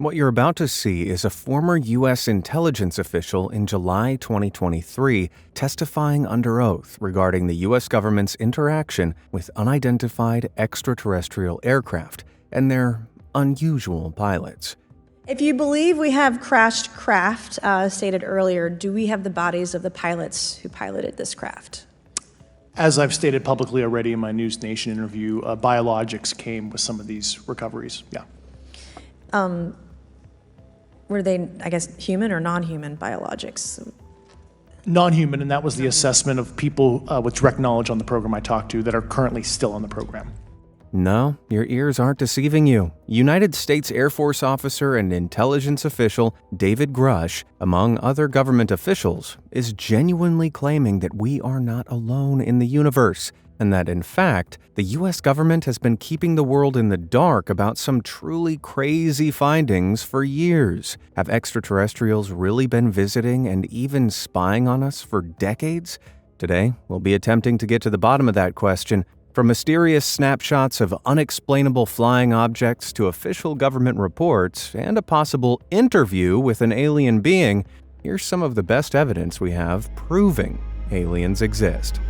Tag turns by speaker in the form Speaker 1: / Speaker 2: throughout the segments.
Speaker 1: What you're about to see is a former U.S. intelligence official in July 2023 testifying under oath regarding the U.S. government's interaction with unidentified extraterrestrial aircraft and their unusual pilots.
Speaker 2: If you believe we have crashed craft, stated earlier, do we have the bodies of the pilots who piloted this craft?
Speaker 3: As I've stated publicly already in my News Nation interview, biologics came with some of these recoveries, yeah.
Speaker 2: Were they, I guess, human or non-human biologics?
Speaker 3: Non-human, and that was the assessment of people with direct knowledge on the program I talked to that are currently still on the program.
Speaker 1: No, your ears aren't deceiving you. United States Air Force officer and intelligence official David Grush, among other government officials, is genuinely claiming that we are not alone in the universe, and that, in fact, the U.S. government has been keeping the world in the dark about some truly crazy findings for years. Have extraterrestrials really been visiting and even spying on us for decades? Today, we'll be attempting to get to the bottom of that question. From mysterious snapshots of unexplainable flying objects to official government reports and a possible interview with an alien being, here's some of the best evidence we have proving aliens exist.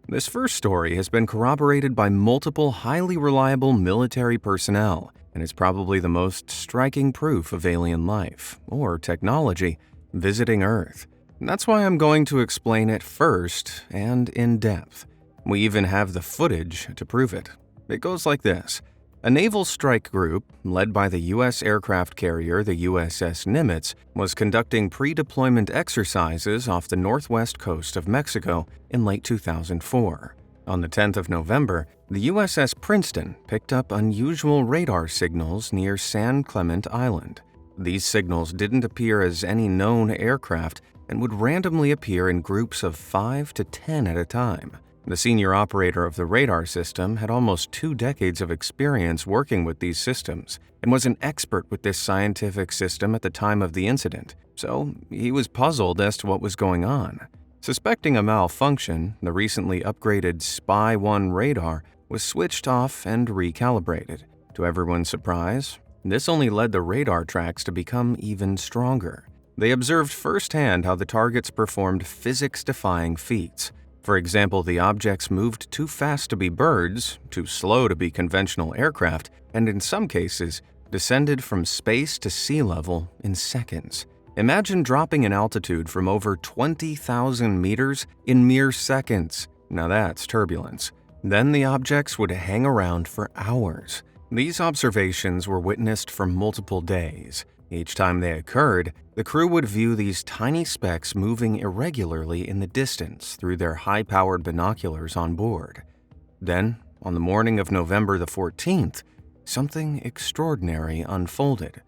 Speaker 1: This first story has been corroborated by multiple highly reliable military personnel and is probably the most striking proof of alien life, or technology, visiting Earth. And that's why I'm going to explain it first and in depth. We even have the footage to prove it. It goes like this. A naval strike group, led by the U.S. aircraft carrier the USS Nimitz, was conducting pre-deployment exercises off the northwest coast of Mexico in late 2004. On the 10th of November, the USS Princeton picked up unusual radar signals near San Clemente Island. These signals didn't appear as any known aircraft and would randomly appear in groups of 5 to 10 at a time. The senior operator of the radar system had almost 2 decades of experience working with these systems and was an expert with this scientific system at the time of the incident, so he was puzzled as to what was going on. Suspecting a malfunction, the recently upgraded Spy-1 radar was switched off and recalibrated. To everyone's surprise, this only led the radar tracks to become even stronger. They observed firsthand how the targets performed physics-defying feats. For example, the objects moved too fast to be birds, too slow to be conventional aircraft, and in some cases, descended from space to sea level in seconds. Imagine dropping in altitude from over 20,000 meters in mere seconds. Now that's turbulence. Then the objects would hang around for hours. These observations were witnessed for multiple days. Each time they occurred, the crew would view these tiny specks moving irregularly in the distance through their high-powered binoculars on board. Then, on the morning of November the 14th, something extraordinary unfolded.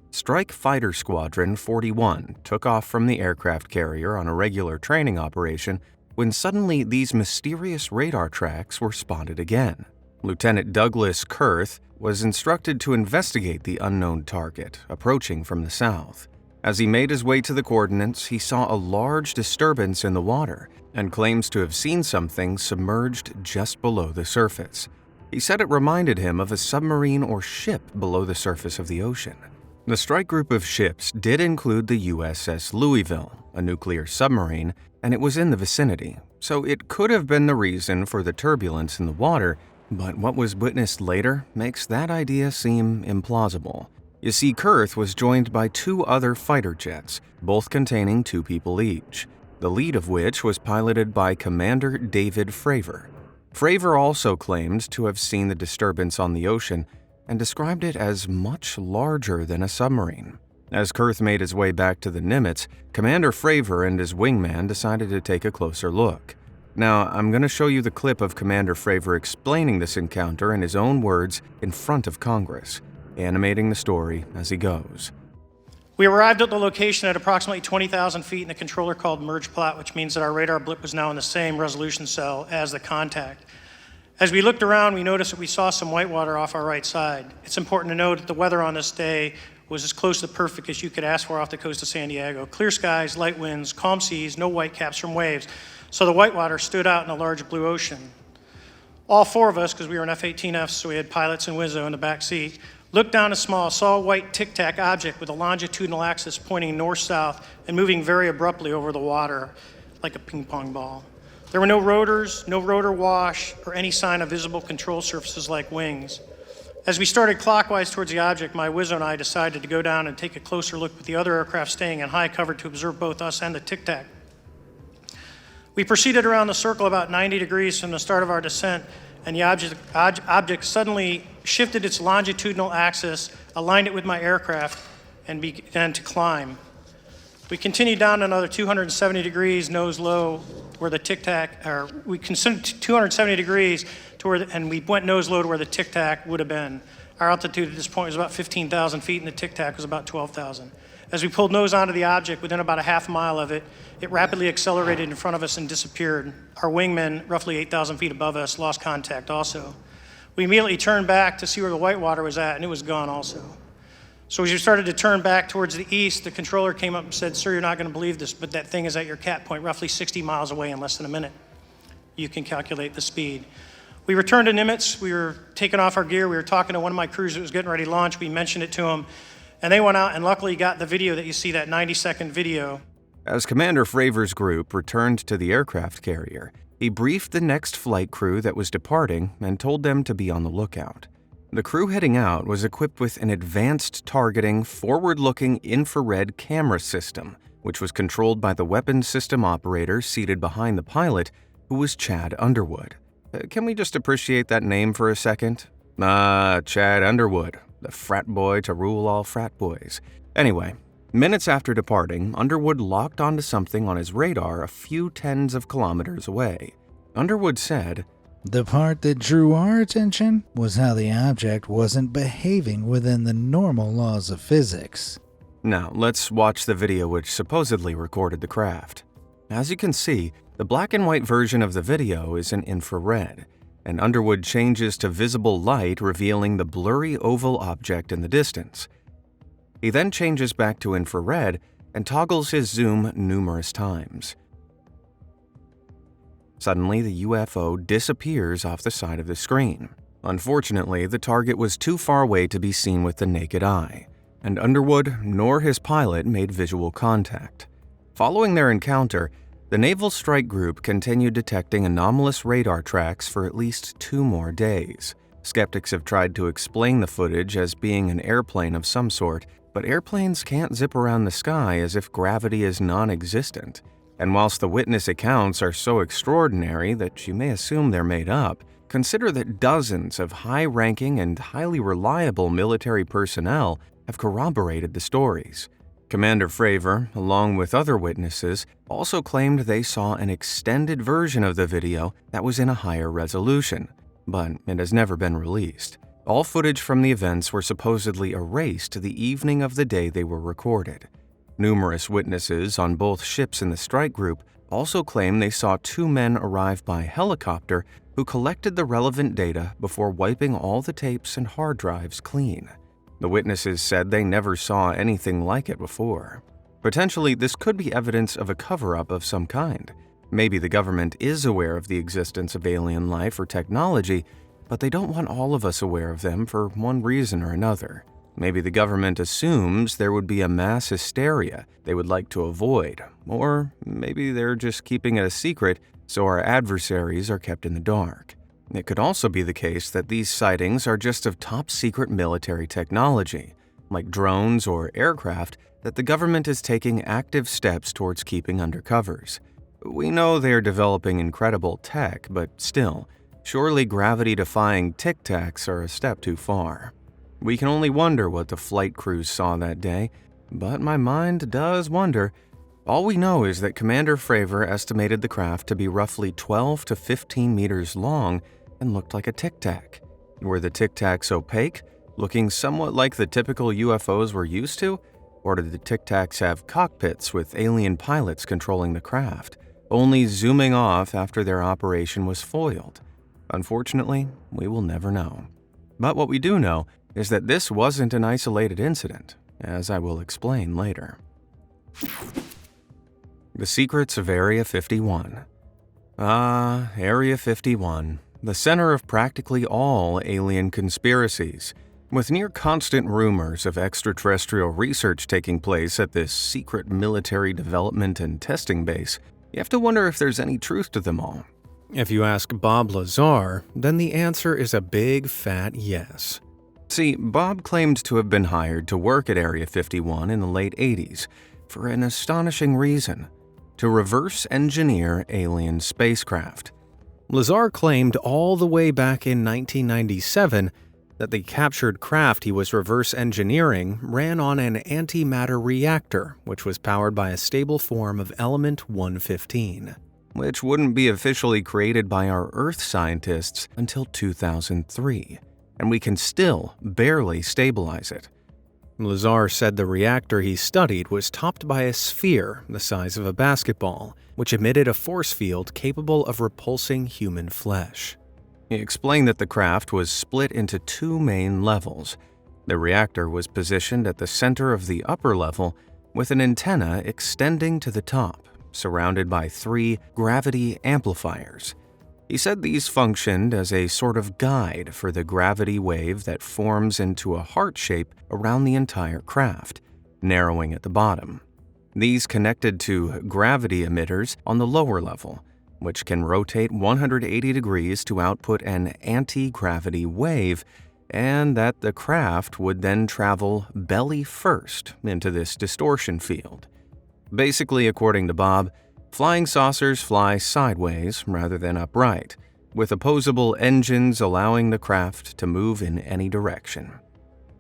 Speaker 1: Strike Fighter Squadron 41 took off from the aircraft carrier on a regular training operation when suddenly these mysterious radar tracks were spotted again. Lieutenant Douglas Kurth was instructed to investigate the unknown target approaching from the south. As he made his way to the coordinates, he saw a large disturbance in the water and claims to have seen something submerged just below the surface. He said it reminded him of a submarine or ship below the surface of the ocean. The strike group of ships did include the USS Louisville, a nuclear submarine, and it was in the vicinity, so it could have been the reason for the turbulence in the water. But what was witnessed later makes that idea seem implausible. You see, Kurth was joined by 2 other fighter jets, both containing 2 people each, the lead of which was piloted by Commander David Fravor. Fravor also claimed to have seen the disturbance on the ocean and described it as much larger than a submarine. As Kurth made his way back to the Nimitz, Commander Fravor and his wingman decided to take a closer look. Now, I'm going to show you the clip of Commander Fravor explaining this encounter in his own words in front of Congress, animating the story as he goes.
Speaker 4: We arrived at the location at approximately 20,000 feet in a controller called merge plot, which means that our radar blip was now in the same resolution cell as the contact. As we looked around, we noticed that we saw some whitewater off our right side. It's important to note that the weather on this day was as close to perfect as you could ask for off the coast of San Diego. Clear skies, light winds, calm seas, no whitecaps from waves. So the whitewater stood out in a large blue ocean. All four of us, because we were in F-18Fs, so we had pilots and Wizzo in the back seat, looked down a saw a white tic-tac object with a longitudinal axis pointing north-south and moving very abruptly over the water like a ping-pong ball. There were no rotors, no rotor wash, or any sign of visible control surfaces like wings. As we started clockwise towards the object, my Wizzo and I decided to go down and take a closer look with the other aircraft staying in high cover to observe both us and the tic-tac. We proceeded around the circle about 90 degrees from the start of our descent, and the object suddenly shifted its longitudinal axis, aligned it with my aircraft, and began to climb. We continued down another 270 degrees, nose low, where the tic-tac, or we considered 270 degrees to where, and we went nose low to where the tic-tac would have been. Our altitude at this point was about 15,000 feet, and the tic-tac was about 12,000. As we pulled nose onto the object, within about a half mile of it, it rapidly accelerated in front of us and disappeared. Our wingmen, roughly 8,000 feet above us, lost contact also. We immediately turned back to see where the whitewater was at, and it was gone also. So as we started to turn back towards the east, the controller came up and said, "Sir, you're not going to believe this, but that thing is at your cat point, roughly 60 miles away in less than a minute. You can calculate the speed." We returned to Nimitz. We were taking off our gear. We were talking to one of my crews that was getting ready to launch. We mentioned it to them, and they went out and luckily got the video that you see, that 90-second video.
Speaker 1: As Commander Fravor's group returned to the aircraft carrier, he briefed the next flight crew that was departing and told them to be on the lookout. The crew heading out was equipped with an advanced targeting, forward-looking infrared camera system, which was controlled by the weapons system operator seated behind the pilot, who was Chad Underwood. Can we just appreciate that name for a second? Chad Underwood, the frat boy to rule all frat boys. Anyway, minutes after departing, Underwood locked onto something on his radar a few tens of kilometers away. Underwood said,
Speaker 5: "The part that drew our attention was how the object wasn't behaving within the normal laws of physics."
Speaker 1: Now, let's watch the video which supposedly recorded the craft. As you can see, the black and white version of the video is in infrared, and Underwood changes to visible light, revealing the blurry oval object in the distance. He then changes back to infrared and toggles his zoom numerous times. Suddenly, the UFO disappears off the side of the screen. Unfortunately, the target was too far away to be seen with the naked eye, and Underwood nor his pilot made visual contact. Following their encounter, the Naval Strike Group continued detecting anomalous radar tracks for at least 2 more days. Skeptics have tried to explain the footage as being an airplane of some sort, but airplanes can't zip around the sky as if gravity is non-existent. And whilst the witness accounts are so extraordinary that you may assume they're made up, consider that dozens of high-ranking and highly reliable military personnel have corroborated the stories. Commander Fravor, along with other witnesses, also claimed they saw an extended version of the video that was in a higher resolution, but it has never been released. All footage from the events were supposedly erased the evening of the day they were recorded. Numerous witnesses on both ships in the strike group also claim they saw 2 men arrive by helicopter who collected the relevant data before wiping all the tapes and hard drives clean. The witnesses said they never saw anything like it before. Potentially, this could be evidence of a cover-up of some kind. Maybe the government is aware of the existence of alien life or technology, but they don't want all of us aware of them for one reason or another. Maybe the government assumes there would be a mass hysteria they would like to avoid, or maybe they're just keeping it a secret so our adversaries are kept in the dark. It could also be the case that these sightings are just of top-secret military technology, like drones or aircraft that the government is taking active steps towards keeping under covers. We know they are developing incredible tech, but still, surely gravity-defying tic-tacs are a step too far. We can only wonder what the flight crews saw that day, but my mind does wonder. All we know is that Commander Fravor estimated the craft to be roughly 12 to 15 meters long and looked like a tic-tac. Were the tic-tacs opaque, looking somewhat like the typical UFOs we're used to? Or did the tic-tacs have cockpits with alien pilots controlling the craft, only zooming off after their operation was foiled? Unfortunately, we will never know. But what we do know is that this wasn't an isolated incident, as I will explain later. The Secrets of Area 51. Area 51. the center of practically all alien conspiracies. With near constant rumors of extraterrestrial research taking place at this secret military development and testing base, you have to wonder if there's any truth to them all. If you ask Bob Lazar, then the answer is a big fat yes. See, Bob claimed to have been hired to work at Area 51 in the late 80s for an astonishing reason: to reverse engineer alien spacecraft. Lazar claimed all the way back in 1997 that the captured craft he was reverse engineering ran on an antimatter reactor, which was powered by a stable form of element 115, which wouldn't be officially created by our Earth scientists until 2003, and we can still barely stabilize it. Lazar said the reactor he studied was topped by a sphere the size of a basketball, which emitted a force field capable of repulsing human flesh. He explained that the craft was split into two main levels. The reactor was positioned at the center of the upper level with an antenna extending to the top, surrounded by 3 gravity amplifiers. He said these functioned as a sort of guide for the gravity wave that forms into a heart shape around the entire craft, narrowing at the bottom. These connected to gravity emitters on the lower level, which can rotate 180 degrees to output an anti-gravity wave, and that the craft would then travel belly first into this distortion field. Basically, according to Bob, flying saucers fly sideways rather than upright, with opposable engines allowing the craft to move in any direction.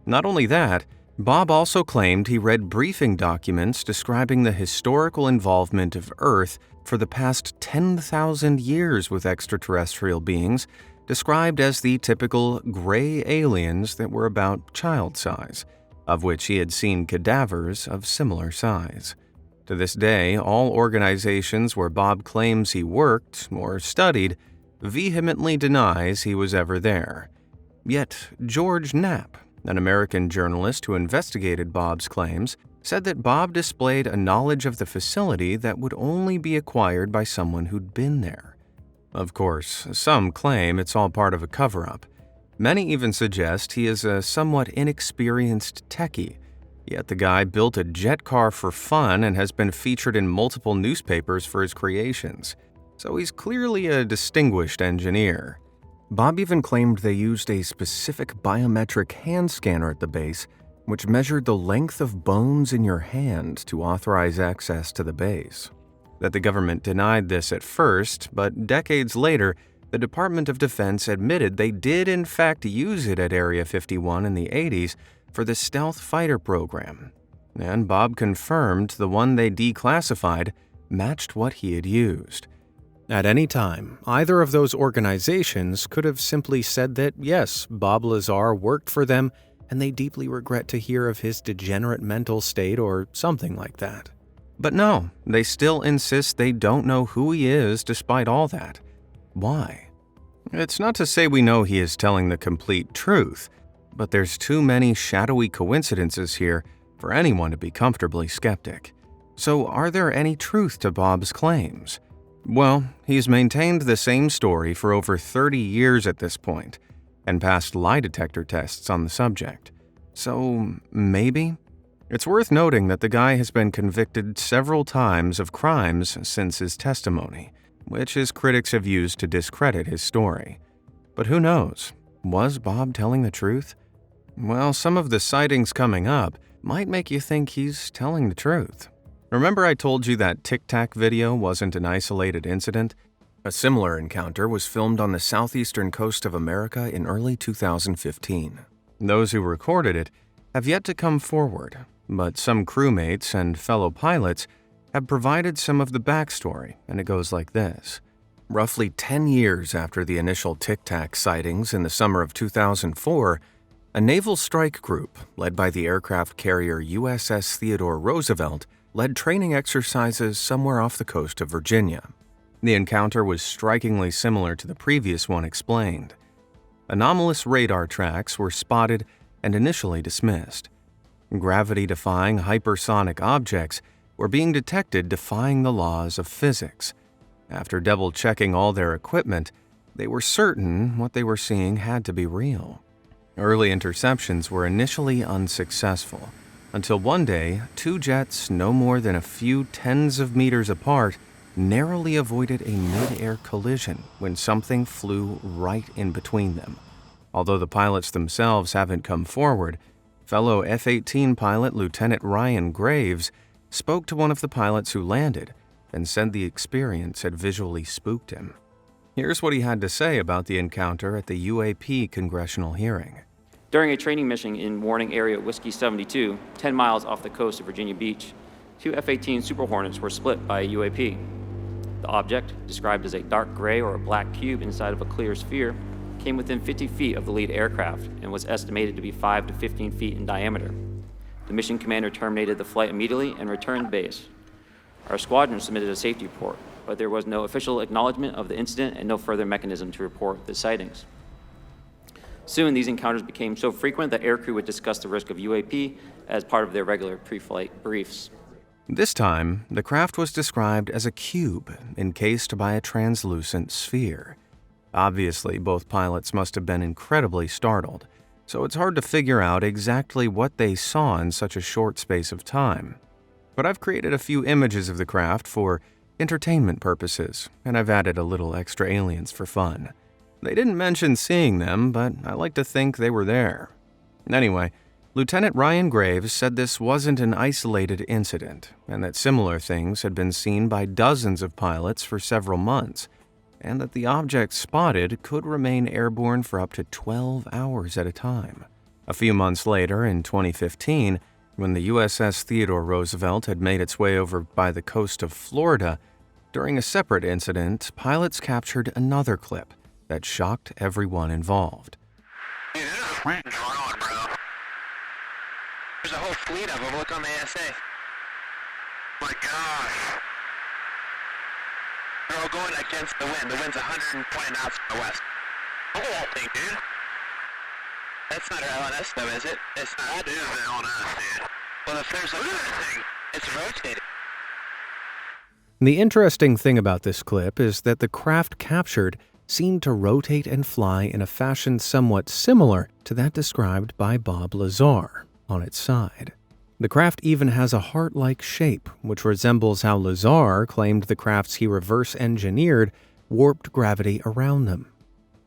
Speaker 1: Not only that, Bob also claimed he read briefing documents describing the historical involvement of Earth for the past 10,000 years with extraterrestrial beings, described as the typical gray aliens that were about child size, of which he had seen cadavers of similar size. To this day, all organizations where Bob claims he worked or studied vehemently denies he was ever there. Yet George Knapp, an American journalist who investigated Bob's claims, said that Bob displayed a knowledge of the facility that would only be acquired by someone who'd been there. Of course, some claim it's all part of a cover-up. Many even suggest he is a somewhat inexperienced techie, yet the guy built a jet car for fun and has been featured in multiple newspapers for his creations. So he's clearly a distinguished engineer. Bob even claimed they used a specific biometric hand scanner at the base, which measured the length of bones in your hand to authorize access to the base. That the government denied this at first, but decades later, the Department of Defense admitted they did in fact use it at Area 51 in the 80s for the stealth fighter program, and Bob confirmed the one they declassified matched what he had used. At any time, either of those organizations could have simply said that yes, Bob Lazar worked for them and they deeply regret to hear of his degenerate mental state or something like that. But no, they still insist they don't know who he is despite all that. Why? It's not to say we know he is telling the complete truth, but there's too many shadowy coincidences here for anyone to be comfortably skeptic. So are there any truth to Bob's claims? Well, he's maintained the same story for over 30 years at this point, and passed lie detector tests on the subject. So, maybe? It's worth noting that the guy has been convicted several times of crimes since his testimony, which his critics have used to discredit his story. But who knows? Was Bob telling the truth? Well, some of the sightings coming up might make you think he's telling the truth. Remember I told you that Tic Tac video wasn't an isolated incident? A similar encounter was filmed on the southeastern coast of America in early 2015. Those who recorded it have yet to come forward, but some crewmates and fellow pilots have provided some of the backstory, and it goes like this. Roughly 10 years after the initial Tic Tac sightings in the summer of 2004, a naval strike group led by the aircraft carrier USS Theodore Roosevelt led training exercises somewhere off the coast of Virginia. The encounter was strikingly similar to the previous one explained. Anomalous radar tracks were spotted and initially dismissed. Gravity-defying hypersonic objects were being detected defying the laws of physics. After double-checking all their equipment, They were certain what they were seeing had to be real. Early interceptions were initially unsuccessful, until one day, two jets no more than a few tens of meters apart narrowly avoided a mid-air collision when something flew right in between them. Although the pilots themselves haven't come forward, fellow F-18 pilot Lieutenant Ryan Graves spoke to one of the pilots who landed and said the experience had visually spooked him. Here's what he had to say about the encounter at the UAP congressional hearing.
Speaker 6: During a training mission in Warning Area Whiskey 72, 10 miles off the coast of Virginia Beach, two F-18 Super Hornets were split by a UAP. The object, described as a dark gray or a black cube inside of a clear sphere, came within 50 feet of the lead aircraft and was estimated to be 5 to 15 feet in diameter. The mission commander terminated the flight immediately and returned base. Our squadron submitted a safety report, but there was no official acknowledgement of the incident and no further mechanism to report the sightings. Soon, these encounters became so frequent that aircrew would discuss the risk of UAP as part of their regular pre-flight briefs.
Speaker 1: This time, the craft was described as a cube encased by a translucent sphere. Obviously, both pilots must have been incredibly startled, so it's hard to figure out exactly what they saw in such a short space of time. But I've created a few images of the craft for entertainment purposes, and I've added a little extra aliens for fun. They didn't mention seeing them, but I like to think they were there. Anyway, Lieutenant Ryan Graves said this wasn't an isolated incident, and that similar things had been seen by dozens of pilots for several months, and that the objects spotted could remain airborne for up to 12 hours at a time. A few months later, in 2015, when the USS Theodore Roosevelt had made its way over by the coast of Florida, during a separate incident, pilots captured another clip that shocked everyone involved.
Speaker 7: Dude, there's a going on, bro. There's a whole fleet of them. Look on the ASA. My gosh. They're all going against the wind. The wind's 120 knots from the west. Look at that thing, dude. That's not our LNS, though, is it? It's not. That is the LNS, dude. Well, if there's a look at that thing, it's rotating.
Speaker 1: The interesting thing about this clip is that the craft captured seemed to rotate and fly in a fashion somewhat similar to that described by Bob Lazar on its side. The craft even has a heart-like shape, which resembles how Lazar claimed the crafts he reverse-engineered warped gravity around them.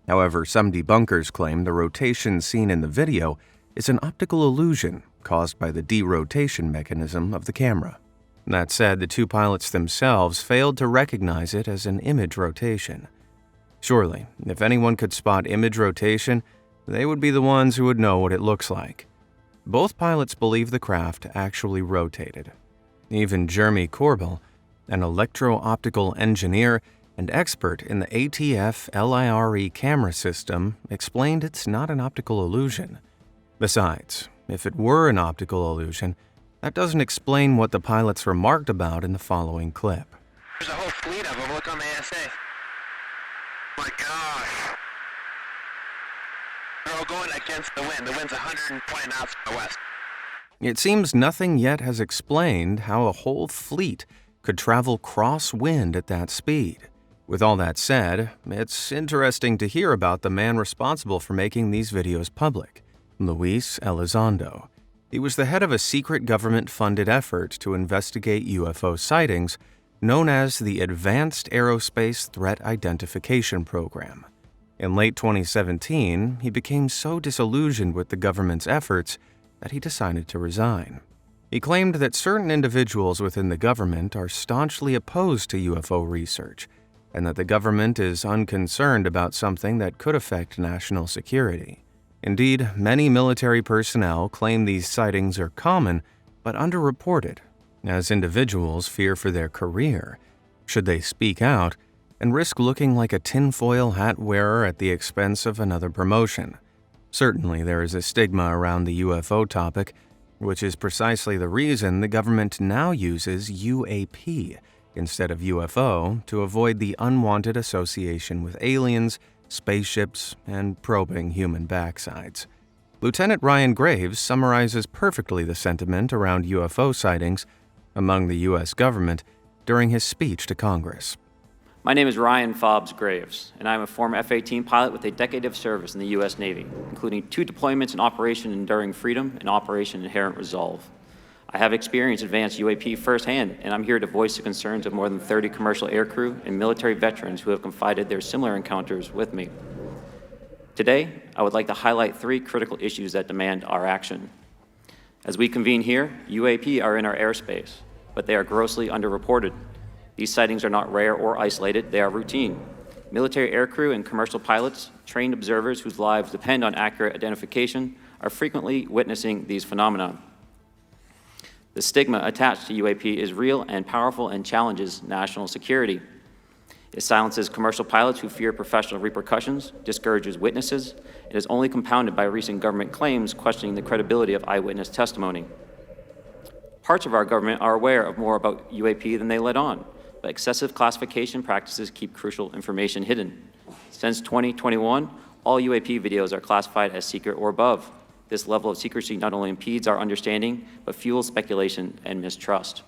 Speaker 1: However, some debunkers claim the rotation seen in the video is an optical illusion caused by the derotation mechanism of the camera. That said, the two pilots themselves failed to recognize it as an image rotation. Surely, if anyone could spot image rotation, they would be the ones who would know what it looks like. Both pilots believe the craft actually rotated. Even Jeremy Corbell, an electro-optical engineer and expert in the ATF LIRE camera system, explained it's not an optical illusion. Besides, if it were an optical illusion, that doesn't explain what the pilots remarked about in the following clip.
Speaker 7: There's a whole fleet of them. Look on the ASA. My gosh. They're all going against the wind. The wind's 120 knots from the west.
Speaker 1: It seems nothing yet has explained how a whole fleet could travel cross-wind at that speed. With all that said, it's interesting to hear about the man responsible for making these videos public, Luis Elizondo. He was the head of a secret government-funded effort to investigate UFO sightings known as the Advanced Aerospace Threat Identification Program. In late 2017, he became so disillusioned with the government's efforts that he decided to resign. He claimed that certain individuals within the government are staunchly opposed to UFO research, and that the government is unconcerned about something that could affect national security. Indeed, many military personnel claim these sightings are common but underreported, as individuals fear for their career should they speak out and risk looking like a tinfoil hat wearer at the expense of another promotion. Certainly, there is a stigma around the UFO topic, which is precisely the reason the government now uses UAP instead of UFO to avoid the unwanted association with aliens, spaceships, and probing human backsides. Lieutenant Ryan Graves summarizes perfectly the sentiment around UFO sightings among the U.S. government during his speech to Congress.
Speaker 6: My name is Ryan Fobbs Graves, and I'm a former F-18 pilot with a decade of service in the U.S. Navy, including 2 deployments in Operation Enduring Freedom and Operation Inherent Resolve. I have experienced advanced UAP firsthand, and I'm here to voice the concerns of more than 30 commercial aircrew and military veterans who have confided their similar encounters with me. Today, I would like to highlight 3 critical issues that demand our action. As we convene here, UAP are in our airspace, but they are grossly underreported. These sightings are not rare or isolated, they are routine. Military aircrew and commercial pilots, trained observers whose lives depend on accurate identification, are frequently witnessing these phenomena. The stigma attached to UAP is real and powerful and challenges national security. It silences commercial pilots who fear professional repercussions, discourages witnesses, and is only compounded by recent government claims questioning the credibility of eyewitness testimony. Parts of our government are aware of more about UAP than they let on, but excessive classification practices keep crucial information hidden. Since 2021, all UAP videos are classified as secret or above. This level of secrecy not only impedes our understanding, but fuels speculation and mistrust.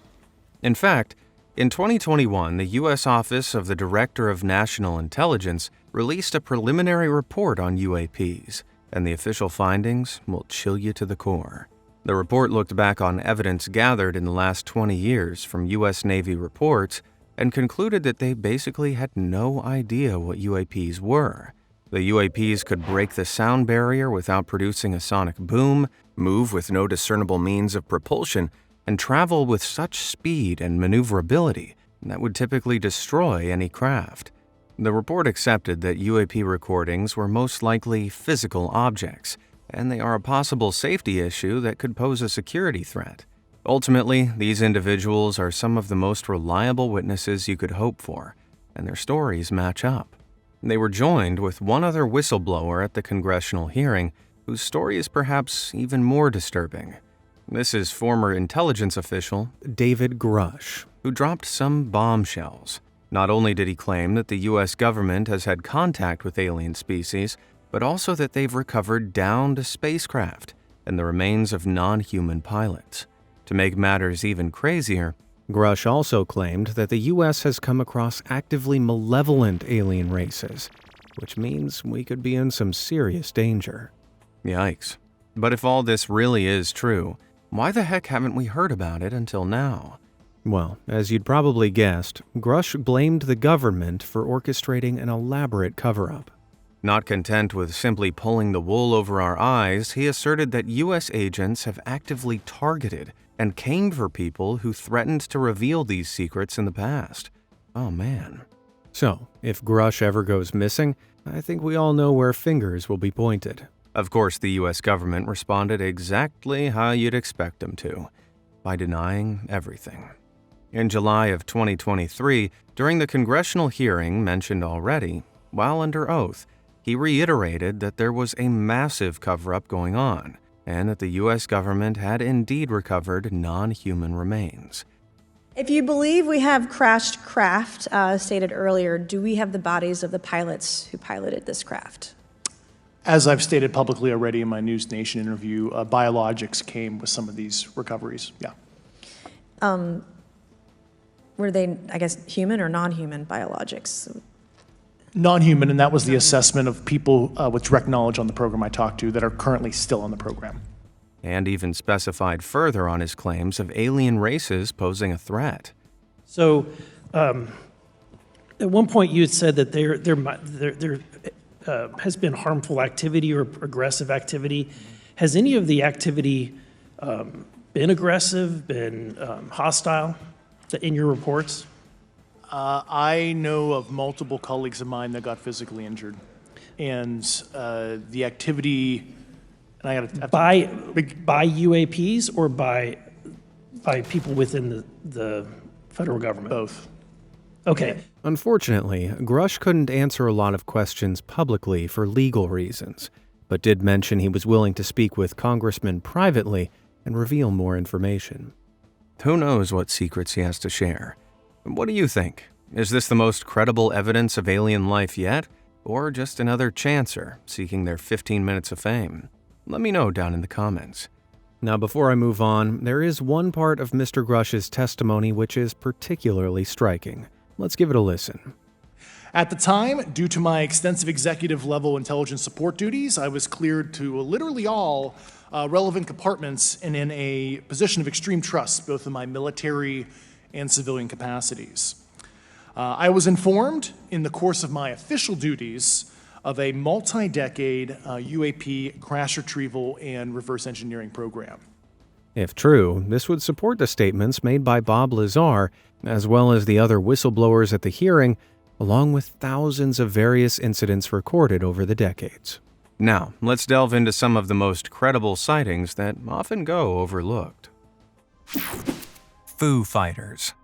Speaker 1: In fact, in 2021, the U.S. Office of the Director of National Intelligence released a preliminary report on UAPs, and the official findings will chill you to the core. The report looked back on evidence gathered in the last 20 years from U.S. Navy reports and concluded that they basically had no idea what UAPs were. The UAPs could break the sound barrier without producing a sonic boom, move with no discernible means of propulsion, and travel with such speed and maneuverability that would typically destroy any craft. The report accepted that UAP recordings were most likely physical objects, and they are a possible safety issue that could pose a security threat. Ultimately, these individuals are some of the most reliable witnesses you could hope for, and their stories match up. They were joined with one other whistleblower at the congressional hearing, whose story is perhaps even more disturbing. This is former intelligence official David Grush, who dropped some bombshells. Not only did he claim that the U.S. government has had contact with alien species, but also that they've recovered downed spacecraft and the remains of non-human pilots. To make matters even crazier, Grush also claimed that the U.S. has come across actively malevolent alien races, which means we could be in some serious danger. Yikes. But if all this really is true, why the heck haven't we heard about it until now? Well, as you'd probably guessed, Grush blamed the government for orchestrating an elaborate cover-up. Not content with simply pulling the wool over our eyes, he asserted that U.S. agents have actively targeted and came for people who threatened to reveal these secrets in the past. Oh man. So, if Grush ever goes missing, I think we all know where fingers will be pointed. Of course, the U.S. government responded exactly how you'd expect them to, by denying everything. In July of 2023, during the congressional hearing mentioned already, while under oath, he reiterated that there was a massive cover-up going on, and that the U.S. government had indeed recovered non-human remains.
Speaker 2: If you believe we have crashed craft, stated earlier, do we have the bodies of the pilots who piloted this craft?
Speaker 3: As I've stated publicly already in my News Nation interview, biologics came with some of these recoveries, yeah.
Speaker 2: Were they, I guess, human or non-human biologics?
Speaker 3: Non-human, and that was the assessment of people with direct knowledge on the program I talked to that are currently still on the program.
Speaker 1: And even specified further on his claims of alien races posing a threat.
Speaker 8: So, at one point you had said that there has been harmful activity or aggressive activity. Has any of the activity been aggressive, been hostile in your reports?
Speaker 3: I know of multiple colleagues of mine that got physically injured. And the activity, and I got to...
Speaker 8: By UAPs or by people within the federal government?
Speaker 3: Both.
Speaker 8: Okay.
Speaker 1: Unfortunately, Grush couldn't answer a lot of questions publicly for legal reasons, but did mention he was willing to speak with congressmen privately and reveal more information. Who knows what secrets he has to share? What do you think? Is this the most credible evidence of alien life yet, or just another chancer seeking their 15 minutes of fame? Let me know down in the comments. Now, before I move on, there is one part of Mr. Grush's testimony which is particularly striking. Let's give it a listen.
Speaker 3: At the time, due to my extensive executive level intelligence support duties, I was cleared to literally all relevant compartments and in a position of extreme trust, both in my military and civilian capacities. I was informed in the course of my official duties of a multi-decade UAP crash retrieval and reverse engineering program.
Speaker 1: If true, this would support the statements made by Bob Lazar, as well as the other whistleblowers at the hearing, along with thousands of various incidents recorded over the decades. Now, let's delve into some of the most credible sightings that often go overlooked. Foo Fighters.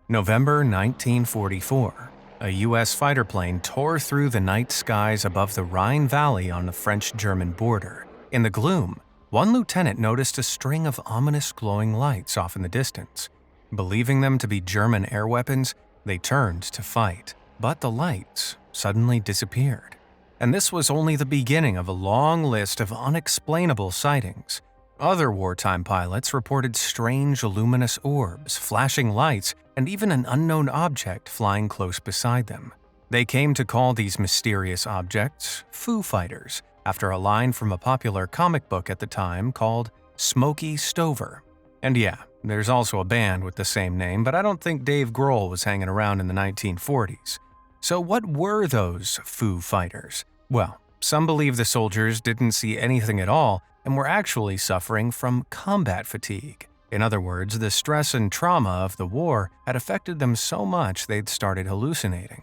Speaker 1: November 1944. A U.S. fighter plane tore through the night skies above the Rhine Valley on the French-German border. In the gloom, one lieutenant noticed a string of ominous glowing lights off in the distance. Believing them to be German air weapons, they turned to fight. But the lights suddenly disappeared. And this was only the beginning of a long list of unexplainable sightings. Other wartime pilots reported strange luminous orbs, flashing lights, and even an unknown object flying close beside them. They came to call these mysterious objects Foo Fighters, after a line from a popular comic book at the time called Smokey Stover. And yeah, there's also a band with the same name, but I don't think Dave Grohl was hanging around in the 1940s. So what were those Foo Fighters? Well, some believe the soldiers didn't see anything at all and were actually suffering from combat fatigue. In other words, the stress and trauma of the war had affected them so much they'd started hallucinating.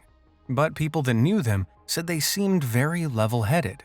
Speaker 1: But people that knew them said they seemed very level-headed.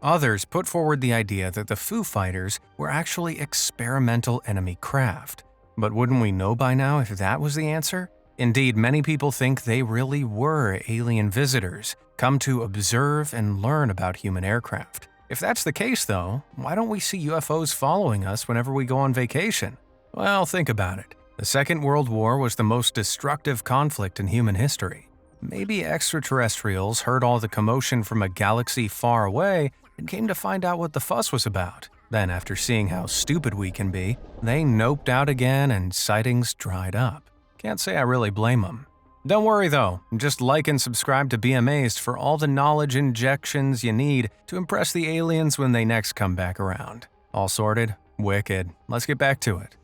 Speaker 1: Others put forward the idea that the Foo Fighters were actually experimental enemy craft. But wouldn't we know by now if that was the answer? Indeed, many people think they really were alien visitors, come to observe and learn about human aircraft. If that's the case, though, why don't we see UFOs following us whenever we go on vacation? Well, think about it. The Second World War was the most destructive conflict in human history. Maybe extraterrestrials heard all the commotion from a galaxy far away and came to find out what the fuss was about. Then, after seeing how stupid we can be, they noped out again and sightings dried up. Can't say I really blame them. Don't worry though, just like and subscribe to Be Amazed for all the knowledge injections you need to impress the aliens when they next come back around. All sorted? Wicked. Let's get back to it.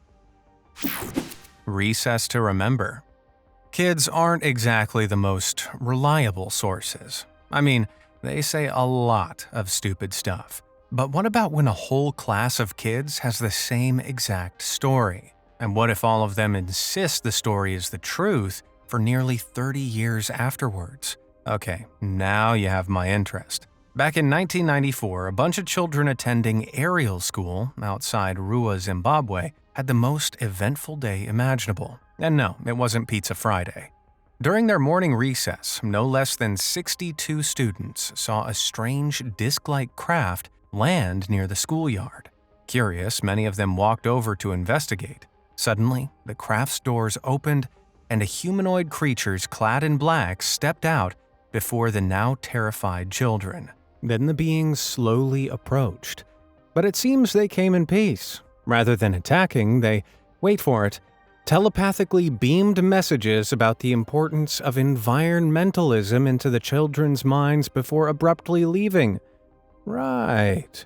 Speaker 1: Recess to remember. Kids aren't exactly the most reliable sources. I mean, they say a lot of stupid stuff. But what about when a whole class of kids has the same exact story? And what if all of them insist the story is the truth for nearly 30 years afterwards? Okay, now you have my interest. Back in 1994, a bunch of children attending aerial school outside Rua, Zimbabwe, had the most eventful day imaginable. And no, it wasn't Pizza Friday. During their morning recess, no less than 62 students saw a strange disc-like craft land near the schoolyard. Curious, many of them walked over to investigate. Suddenly, the craft's doors opened and a humanoid creature clad in black stepped out before the now terrified children. Then the beings slowly approached. But it seems they came in peace. Rather than attacking, they, wait for it, telepathically beamed messages about the importance of environmentalism into the children's minds before abruptly leaving. Right.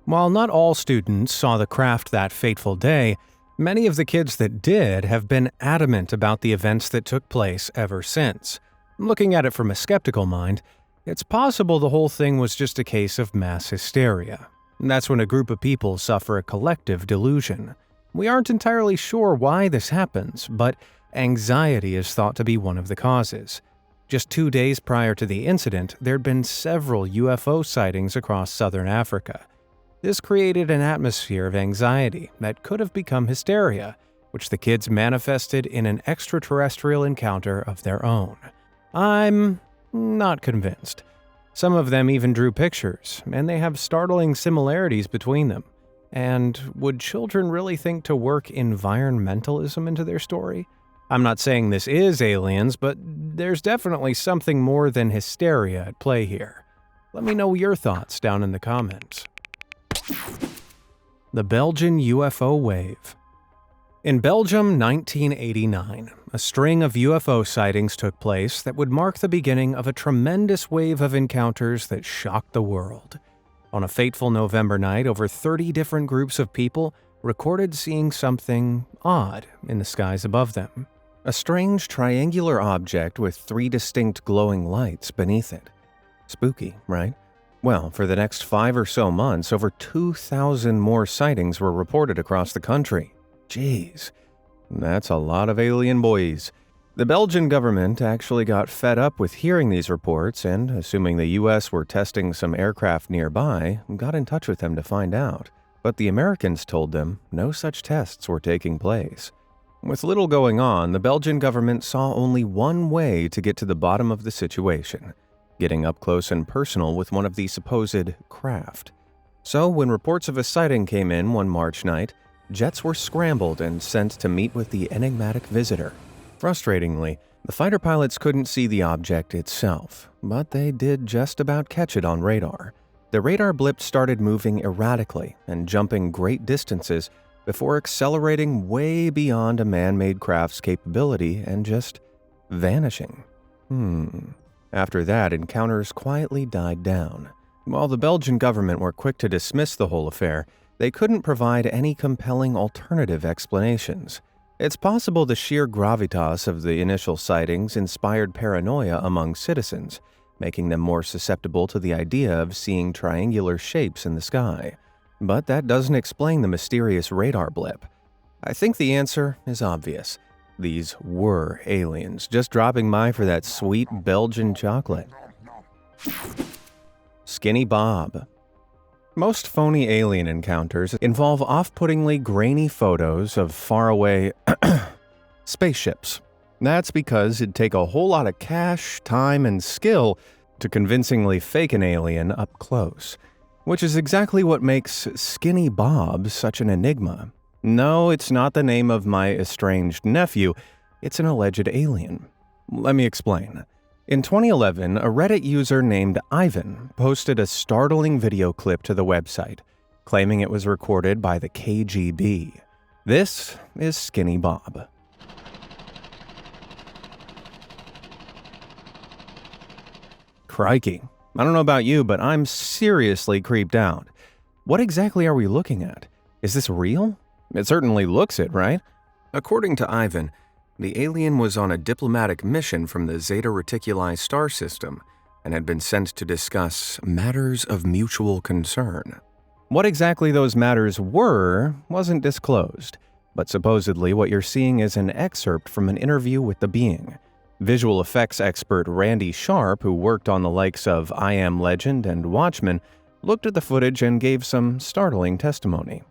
Speaker 1: While not all students saw the craft that fateful day, many of the kids that did have been adamant about the events that took place ever since. Looking at it from a skeptical mind, it's possible the whole thing was just a case of mass hysteria. That's when a group of people suffer a collective delusion. We aren't entirely sure why this happens, but anxiety is thought to be one of the causes. Just 2 days prior to the incident, there'd been several UFO sightings across southern Africa. This created an atmosphere of anxiety that could have become hysteria, which the kids manifested in an extraterrestrial encounter of their own. I'm not convinced. Some of them even drew pictures, and they have startling similarities between them. And would children really think to work environmentalism into their story? I'm not saying this is aliens, but there's definitely something more than hysteria at play here. Let me know your thoughts down in the comments. The Belgian UFO Wave. In Belgium, 1989, a string of UFO sightings took place that would mark the beginning of a tremendous wave of encounters that shocked the world. On a fateful November night, over 30 different groups of people recorded seeing something odd in the skies above them. A strange triangular object with 3 distinct glowing lights beneath it. Spooky, right? Well, for the next 5 or so months, over 2,000 more sightings were reported across the country. Jeez, that's a lot of alien boys. The Belgian government actually got fed up with hearing these reports and, assuming the US were testing some aircraft nearby, got in touch with them to find out. But the Americans told them no such tests were taking place. With little going on, the Belgian government saw only one way to get to the bottom of the situation: getting up close and personal with one of the supposed craft. So, when reports of a sighting came in one March night, jets were scrambled and sent to meet with the enigmatic visitor. Frustratingly, the fighter pilots couldn't see the object itself, but they did just about catch it on radar. The radar blip started moving erratically and jumping great distances before accelerating way beyond a man-made craft's capability and just vanishing. After that, encounters quietly died down. While the Belgian government were quick to dismiss the whole affair, they couldn't provide any compelling alternative explanations. It's possible the sheer gravitas of the initial sightings inspired paranoia among citizens, making them more susceptible to the idea of seeing triangular shapes in the sky. But that doesn't explain the mysterious radar blip. I think the answer is obvious. These were aliens, just dropping by for that sweet Belgian chocolate. Skinny Bob. Most phony alien encounters involve off-puttingly grainy photos of faraway spaceships. That's because it'd take a whole lot of cash, time, and skill to convincingly fake an alien up close, which is exactly what makes Skinny Bob such an enigma. No, it's not the name of my estranged nephew, it's an alleged alien. Let me explain. In 2011, a Reddit user named Ivan posted a startling video clip to the website, claiming it was recorded by the KGB. This is Skinny Bob. Crikey. I don't know about you, but I'm seriously creeped out. What exactly are we looking at? Is this real? It certainly looks it, right? According to Ivan, the alien was on a diplomatic mission from the Zeta Reticuli star system and had been sent to discuss matters of mutual concern. What exactly those matters were wasn't disclosed, but supposedly what you're seeing is an excerpt from an interview with the being. Visual effects expert Randy Sharp, who worked on the likes of I Am Legend and Watchmen, looked at the footage and gave some startling testimony.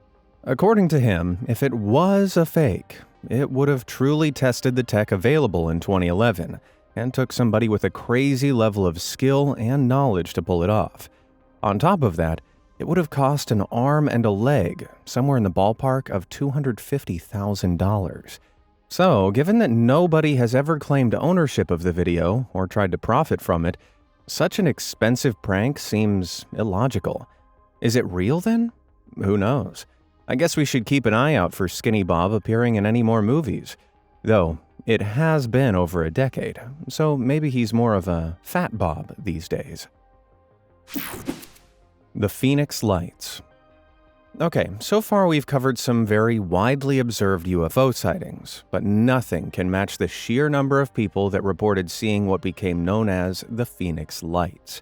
Speaker 1: According to him, if it was a fake, it would have truly tested the tech available in 2011 and took somebody with a crazy level of skill and knowledge to pull it off. On top of that, it would have cost an arm and a leg, somewhere in the ballpark of $250,000. So, given that nobody has ever claimed ownership of the video or tried to profit from it, such an expensive prank seems illogical. Is it real then? Who knows? I guess we should keep an eye out for Skinny Bob appearing in any more movies. Though, it has been over a decade, so maybe he's more of a Fat Bob these days. The Phoenix Lights. Okay, so far we've covered some very widely observed UFO sightings, but nothing can match the sheer number of people that reported seeing what became known as the Phoenix Lights.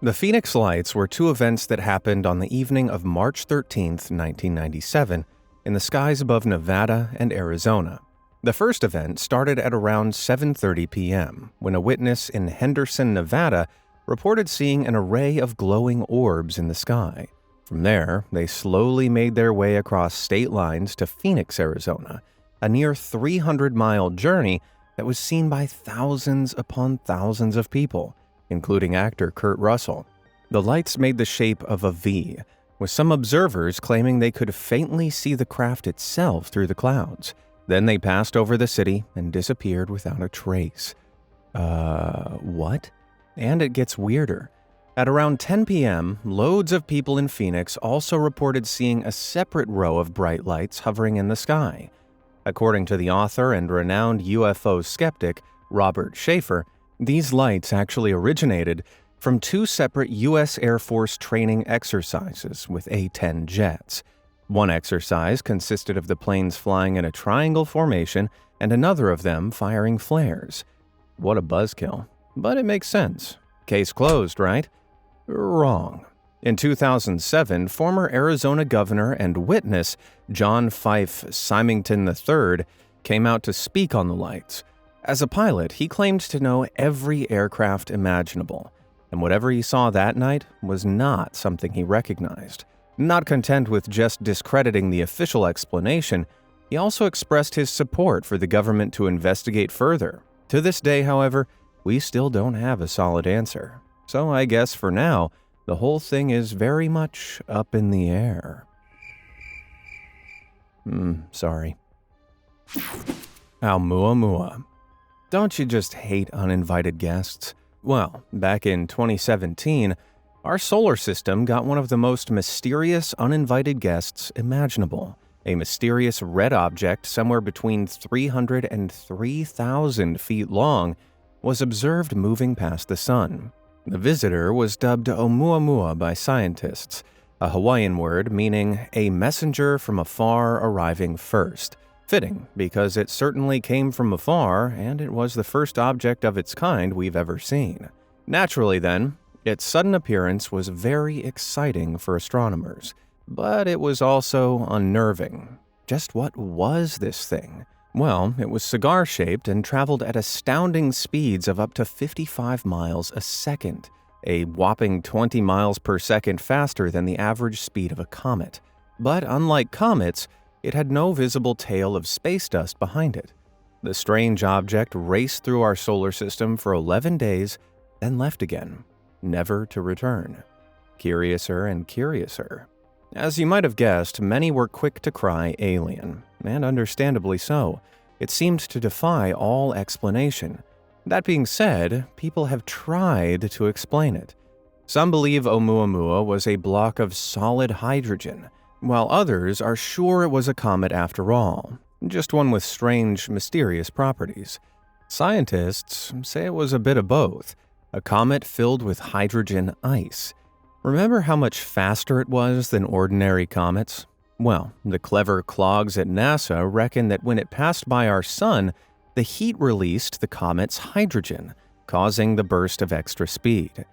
Speaker 1: The Phoenix Lights were 2 events that happened on the evening of March 13, 1997, in the skies above Nevada and Arizona. The first event started at around 7:30 p.m., when a witness in Henderson, Nevada, reported seeing an array of glowing orbs in the sky. From there, they slowly made their way across state lines to Phoenix, Arizona, a near 300-mile journey that was seen by thousands upon thousands of people, including actor Kurt Russell. The lights made the shape of a V, with some observers claiming they could faintly see the craft itself through the clouds. Then they passed over the city and disappeared without a trace. What? And it gets weirder. At around 10 p.m., loads of people in Phoenix also reported seeing a separate row of bright lights hovering in the sky. According to the author and renowned UFO skeptic Robert Schaefer, these lights actually originated from two separate U.S. Air Force training exercises with A-10 jets. One exercise consisted of the planes flying in a triangle formation and another of them firing flares. What a buzzkill. But it makes sense. Case closed, right? Wrong. In 2007, former Arizona governor and witness John Fife Symington III came out to speak on the lights. As a pilot, he claimed to know every aircraft imaginable, and whatever he saw that night was not something he recognized. Not content with just discrediting the official explanation, he also expressed his support for the government to investigate further. To this day, however, we still don't have a solid answer. So I guess for now, the whole thing is very much up in the air. Sorry. Oumuamua. Don't you just hate uninvited guests? Well, back in 2017, our solar system got one of the most mysterious uninvited guests imaginable. A mysterious red object somewhere between 300 and 3,000 feet long was observed moving past the sun. The visitor was dubbed Oumuamua by scientists, a Hawaiian word meaning a messenger from afar arriving first. Fitting, because it certainly came from afar, and it was the first object of its kind we've ever seen. Naturally then, its sudden appearance was very exciting for astronomers, but it was also unnerving. Just what was this thing? Well, it was cigar-shaped and traveled at astounding speeds of up to 55 miles a second, a whopping 20 miles per second faster than the average speed of a comet. But unlike comets, it had no visible tail of space dust behind it. The strange object raced through our solar system for 11 days, then left again, never to return. Curiouser and curiouser. As you might have guessed, many were quick to cry alien, and understandably so. It seemed to defy all explanation. That being said, people have tried to explain it. Some believe Oumuamua was a block of solid hydrogen, while others are sure it was a comet after all, just one with strange, mysterious properties. Scientists say it was a bit of both, a comet filled with hydrogen ice. Remember how much faster it was than ordinary comets? Well, the clever clogs at NASA reckon that when it passed by our sun, the heat released the comet's hydrogen, causing the burst of extra speed.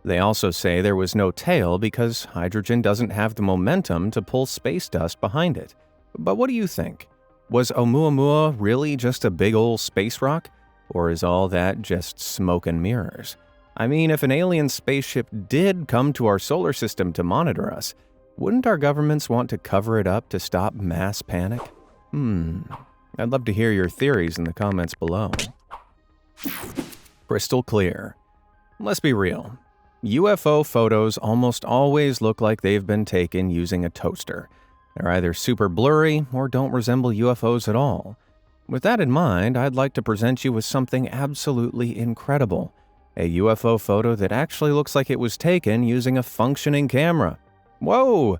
Speaker 1: They also say there was no tail because hydrogen doesn't have the momentum to pull space dust behind it. But what do you think? Was Oumuamua really just a big ol' space rock? Or is all that just smoke and mirrors? I mean, if an alien spaceship did come to our solar system to monitor us, wouldn't our governments want to cover it up to stop mass panic? I'd love to hear your theories in the comments below. Crystal clear. Let's be real. UFO photos almost always look like they've been taken using a toaster. They're either super blurry or don't resemble UFOs at all. With that in mind, I'd like to present you with something absolutely incredible. A UFO photo that actually looks like it was taken using a functioning camera. Whoa!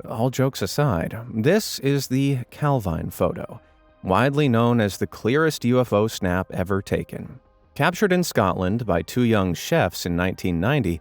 Speaker 1: All jokes aside, this is the Calvine photo, widely known as the clearest UFO snap ever taken. Captured in Scotland by two young chefs in 1990,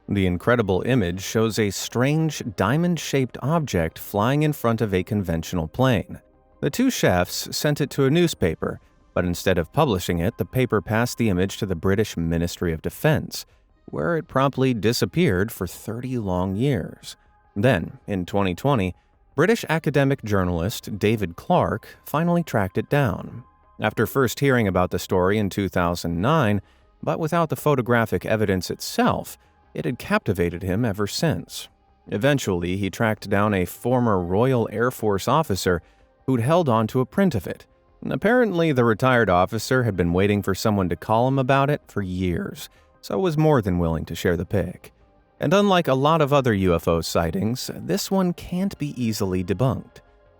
Speaker 1: the incredible image shows a strange diamond-shaped object flying in front of a conventional plane. The two chefs sent it to a newspaper, but instead of publishing it, the paper passed the image to the British Ministry of Defense, where it promptly disappeared for 30 long years. Then, in 2020, British academic journalist David Clarke finally tracked it down. After first hearing about the story in 2009, but without the photographic evidence itself, it had captivated him ever since. Eventually, he tracked down a former Royal Air Force officer who'd held on to a print of it. Apparently, the retired officer had been waiting for someone to call him about it for years, so was more than willing to share the pic. And unlike a lot of other UFO sightings, this one can't be easily debunked.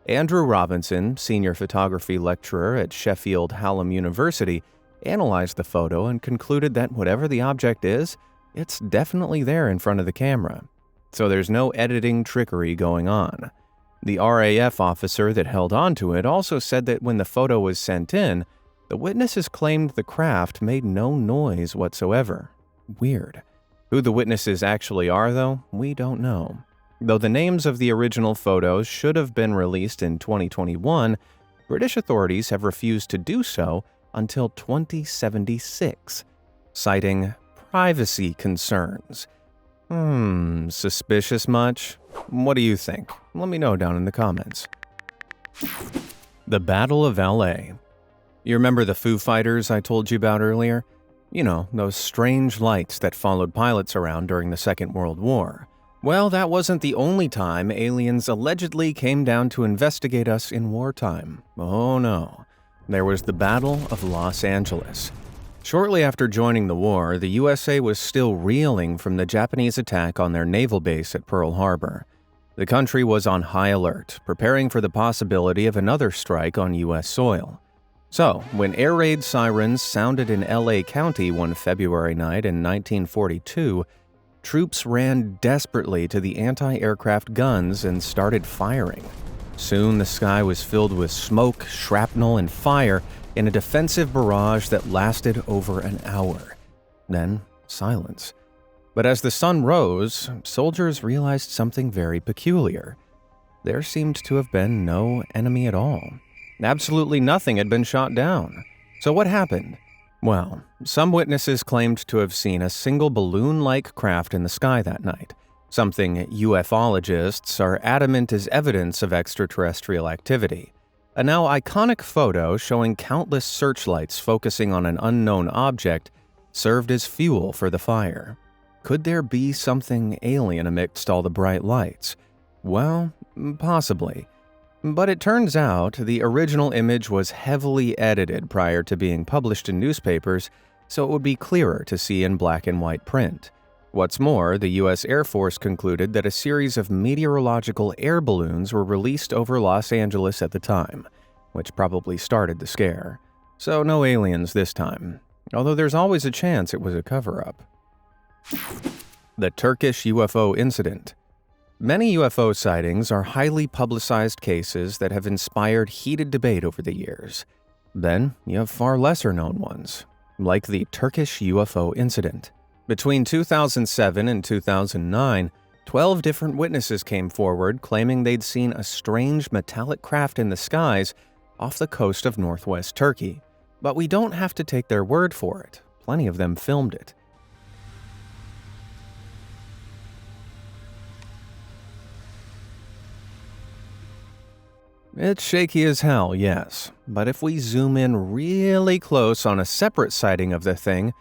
Speaker 1: Andrew Robinson, senior photography lecturer at Sheffield Hallam University, analyzed the photo and concluded that whatever the object is, it's definitely there in front of the camera. So there's no editing trickery going on. The RAF officer that held onto it also said that when the photo was sent in, the witnesses claimed the craft made no noise whatsoever. Weird. Who the witnesses actually are, though, we don't know. Though the names of the original photos should have been released in 2021, British authorities have refused to do so until 2076, citing privacy concerns. Suspicious much? What do you think? Let me know down in the comments. The Battle of LA. You remember the Foo Fighters I told you about earlier? You know, those strange lights that followed pilots around during the Second World War. Well, that wasn't the only time aliens allegedly came down to investigate us in wartime. Oh no. There was the Battle of Los Angeles. Shortly after joining the war, the USA was still reeling from the Japanese attack on their naval base at Pearl Harbor. The country was on high alert, preparing for the possibility of another strike on U.S. soil. So, when air raid sirens sounded in LA County one February night in 1942, troops ran desperately to the anti-aircraft guns and started firing. Soon the sky was filled with smoke, shrapnel, and fire in a defensive barrage that lasted over an hour. Then, silence. But as the sun rose, soldiers realized something very peculiar. There seemed to have been no enemy at all. Absolutely nothing had been shot down. So what happened? Well, some witnesses claimed to have seen a single balloon-like craft in the sky that night, something ufologists are adamant is evidence of extraterrestrial activity. A now iconic photo showing countless searchlights focusing on an unknown object served as fuel for the fire. Could there be something alien amidst all the bright lights? Well, possibly. But it turns out the original image was heavily edited prior to being published in newspapers, so it would be clearer to see in black and white print. What's more, the U.S. Air Force concluded that a series of meteorological air balloons were released over Los Angeles at the time, which probably started the scare. So no aliens this time, although there's always a chance it was a cover-up. The Turkish UFO Incident. Many UFO sightings are highly publicized cases that have inspired heated debate over the years. Then, you have far lesser-known ones, like the Turkish UFO Incident. Between 2007 and 2009, 12 different witnesses came forward claiming they'd seen a strange metallic craft in the skies off the coast of northwest Turkey. But we don't have to take their word for it. Plenty of them filmed it. It's shaky as hell, yes, but if we zoom in really close on a separate sighting of the thing,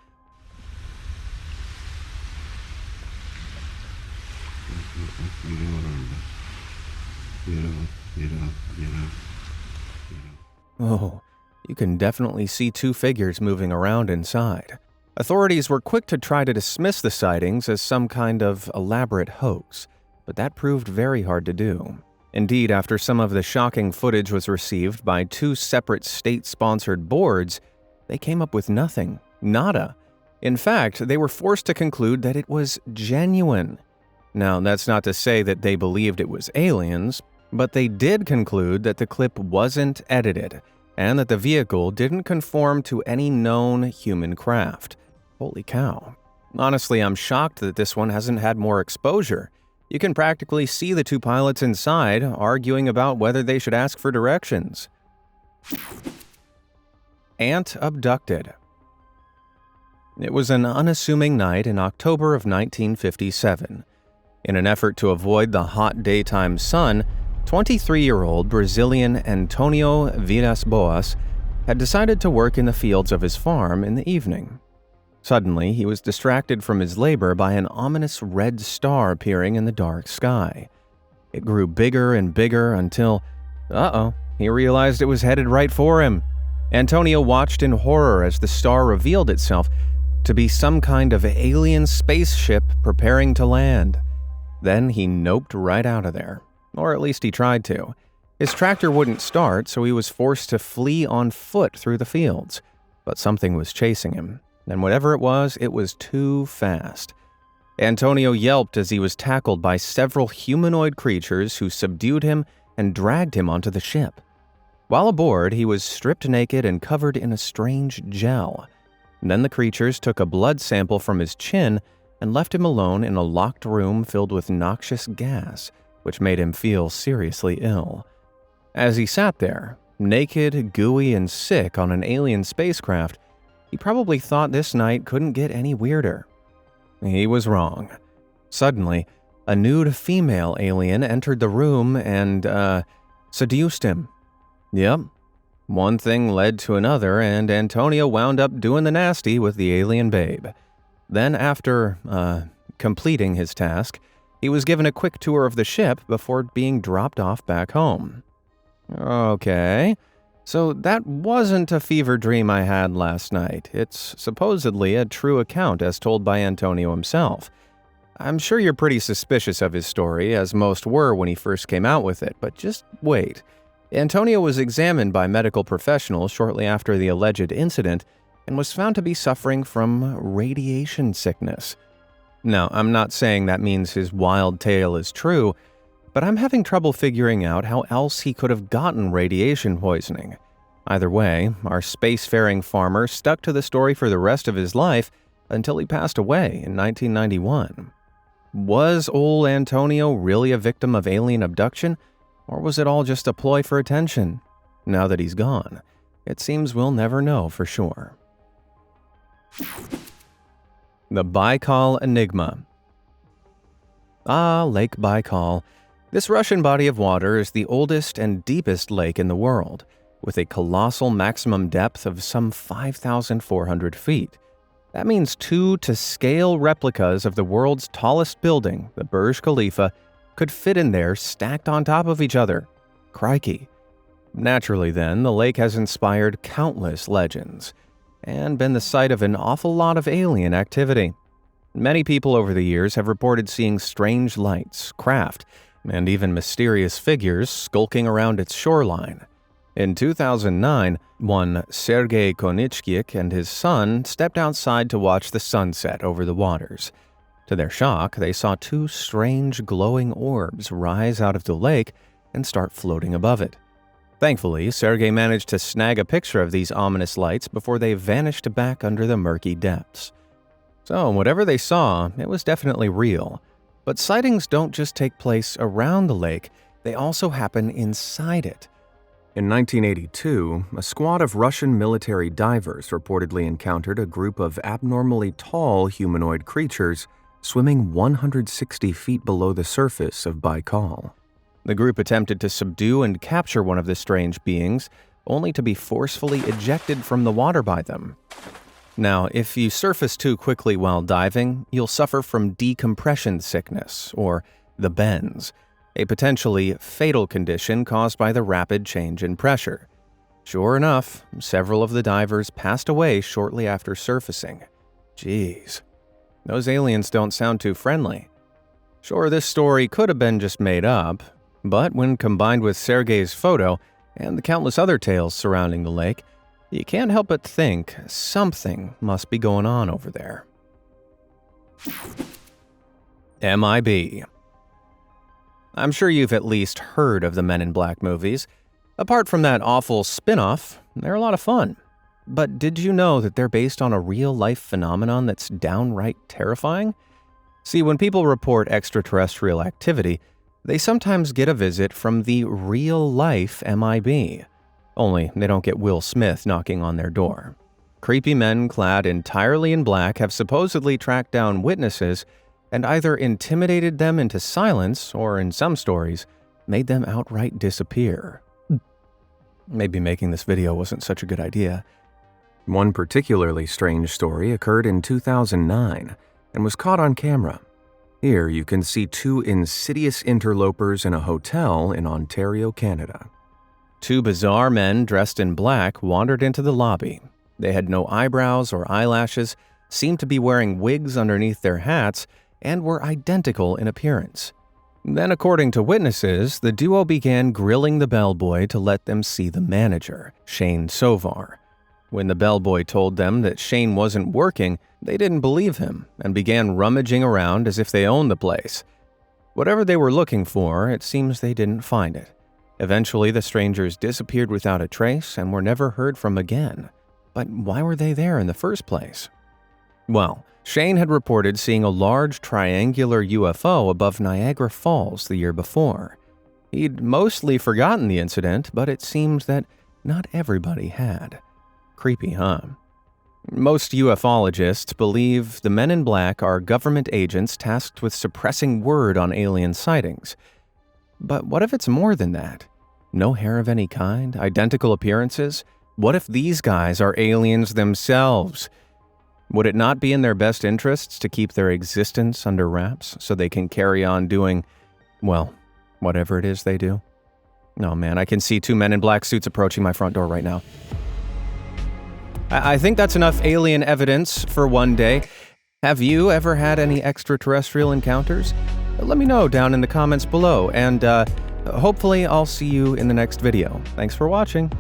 Speaker 1: oh, you can definitely see two figures moving around inside. Authorities were quick to try to dismiss the sightings as some kind of elaborate hoax, but that proved very hard to do. Indeed, after some of the shocking footage was received by two separate state-sponsored boards, they came up with nothing. Nada. In fact, they were forced to conclude that it was genuine. Now, that's not to say that they believed it was aliens, but they did conclude that the clip wasn't edited, and that the vehicle didn't conform to any known human craft. Holy cow. Honestly, I'm shocked that this one hasn't had more exposure. You can practically see the two pilots inside arguing about whether they should ask for directions. Ant abducted. It was an unassuming night in October of 1957. In an effort to avoid the hot daytime sun, 23-year-old Brazilian Antonio Villas-Boas had decided to work in the fields of his farm in the evening. Suddenly, he was distracted from his labor by an ominous red star appearing in the dark sky. It grew bigger and bigger until, he realized it was headed right for him. Antonio watched in horror as the star revealed itself to be some kind of alien spaceship preparing to land. Then he noped right out of there, or at least he tried to. His tractor wouldn't start, so he was forced to flee on foot through the fields. But something was chasing him. And whatever it was too fast. Antonio yelped as he was tackled by several humanoid creatures who subdued him and dragged him onto the ship. While aboard, he was stripped naked and covered in a strange gel. Then the creatures took a blood sample from his chin and left him alone in a locked room filled with noxious gas, which made him feel seriously ill. As he sat there, naked, gooey, and sick on an alien spacecraft, he probably thought this night couldn't get any weirder. He was wrong. Suddenly, a nude female alien entered the room and, seduced him. Yep. One thing led to another, and Antonio wound up doing the nasty with the alien babe. Then after, completing his task, he was given a quick tour of the ship before being dropped off back home. Okay, so that wasn't a fever dream I had last night. It's supposedly a true account as told by Antonio himself. I'm sure you're pretty suspicious of his story, as most were when he first came out with it, but just wait. Antonio was examined by medical professionals shortly after the alleged incident and was found to be suffering from radiation sickness. Now, I'm not saying that means his wild tale is true, but I'm having trouble figuring out how else he could have gotten radiation poisoning. Either way, our spacefaring farmer stuck to the story for the rest of his life until he passed away in 1991. Was old Antonio really a victim of alien abduction, or was it all just a ploy for attention? Now that he's gone, it seems we'll never know for sure. The Baikal Enigma. Lake Baikal. This Russian body of water is the oldest and deepest lake in the world, with a colossal maximum depth of some 5,400 feet. That means 2 to-scale replicas of the world's tallest building, the Burj Khalifa, could fit in there stacked on top of each other. Crikey. Naturally then, the lake has inspired countless legends and been the site of an awful lot of alien activity. Many people over the years have reported seeing strange lights, craft, and even mysterious figures skulking around its shoreline. In 2009, one Sergei Konichkik and his son stepped outside to watch the sunset over the waters. To their shock, they saw 2 strange glowing orbs rise out of the lake and start floating above it. Thankfully, Sergei managed to snag a picture of these ominous lights before they vanished back under the murky depths. So, whatever they saw, it was definitely real. But sightings don't just take place around the lake, they also happen inside it. In 1982, a squad of Russian military divers reportedly encountered a group of abnormally tall humanoid creatures swimming 160 feet below the surface of Baikal. The group attempted to subdue and capture one of the strange beings, only to be forcefully ejected from the water by them. Now, if you surface too quickly while diving, you'll suffer from decompression sickness, or the bends, a potentially fatal condition caused by the rapid change in pressure. Sure enough, several of the divers passed away shortly after surfacing. Jeez, those aliens don't sound too friendly. Sure, this story could have been just made up, but when combined with Sergei's photo and the countless other tales surrounding the lake, you can't help but think something must be going on over there. MIB. I'm sure you've at least heard of the Men in Black movies. Apart from that awful spin-off, they're a lot of fun. But did you know that they're based on a real-life phenomenon that's downright terrifying? See, when people report extraterrestrial activity, they sometimes get a visit from the real-life MIB. Only they don't get Will Smith knocking on their door. Creepy men clad entirely in black have supposedly tracked down witnesses and either intimidated them into silence or, in some stories, made them outright disappear. Maybe making this video wasn't such a good idea. One particularly strange story occurred in 2009 and was caught on camera. Here you can see 2 insidious interlopers in a hotel in Ontario, Canada. 2 bizarre men dressed in black wandered into the lobby. They had no eyebrows or eyelashes, seemed to be wearing wigs underneath their hats, and were identical in appearance. Then, according to witnesses, the duo began grilling the bellboy to let them see the manager, Shane Sovar. When the bellboy told them that Shane wasn't working, they didn't believe him and began rummaging around as if they owned the place. Whatever they were looking for, it seems they didn't find it. Eventually, the strangers disappeared without a trace and were never heard from again. But why were they there in the first place? Well, Shane had reported seeing a large triangular UFO above Niagara Falls the year before. He'd mostly forgotten the incident, but it seemed that not everybody had. Creepy, huh? Most ufologists believe the men in black are government agents tasked with suppressing word on alien sightings. But what if it's more than that? No hair of any kind, identical appearances? What if these guys are aliens themselves? Would it not be in their best interests to keep their existence under wraps so they can carry on doing, well, whatever it is they do? Oh man, I can see two men in black suits approaching my front door right now. I think that's enough alien evidence for one day. Have you ever had any extraterrestrial encounters? Let me know down in the comments below, and hopefully I'll see you in the next video. Thanks for watching.